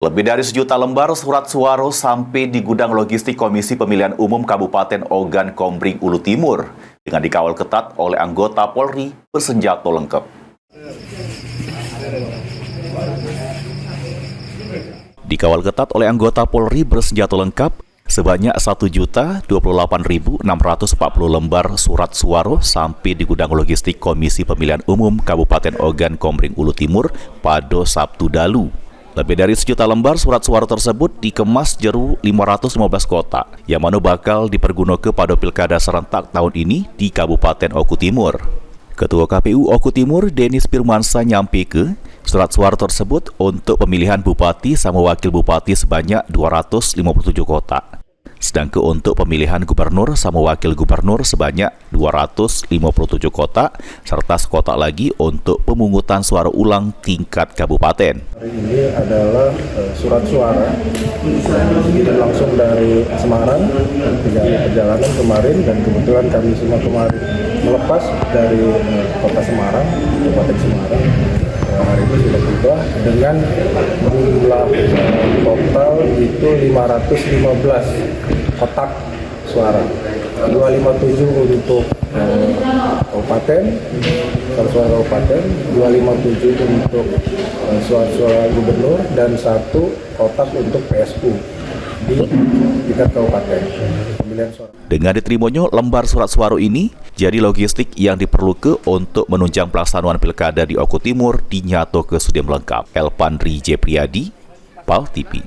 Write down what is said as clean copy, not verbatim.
Lebih dari 1 juta lembar surat suara sampai di gudang logistik Komisi Pemilihan Umum Kabupaten Ogan Komering Ulu Timur dengan dikawal ketat oleh anggota Polri bersenjata lengkap. Dikawal ketat oleh anggota Polri bersenjata lengkap sebanyak 1.028.640 lembar surat suara sampai di gudang logistik Komisi Pemilihan Umum Kabupaten Ogan Komering Ulu Timur pada Sabtu dalu. Lebih dari 1 juta lembar surat suara tersebut dikemas jeru 515 kota yang mana bakal dipergunakan pada pilkada serentak tahun ini di Kabupaten Oku Timur. Ketua KPU Oku Timur, Denis Firmansyah, nyampaikan surat suara tersebut untuk pemilihan bupati sama wakil bupati sebanyak 257 kota. Sedangkan untuk pemilihan gubernur sama wakil gubernur sebanyak 257 kota, serta sekota lagi untuk pemungutan suara ulang tingkat kabupaten. Hari ini adalah surat suara langsung dari Semarang, perjalanan kemarin, dan kebetulan kami semua kemarin melepas dari kota Semarang, Kabupaten Semarang. Hari ini sudah tiba dengan jumlah total itu 515 kotak suara, 257 untuk kabupaten, suara kabupaten, 257 untuk suara gubernur, dan 1 kotak untuk PSU di tingkat kabupaten. Dengan diterimanya lembar surat suara ini, jadi logistik yang diperlukan untuk menunjang pelaksanaan pilkada di Oku Timur dinyatakan sudah lengkap. Elpandri J. Priyadi, PAL TV.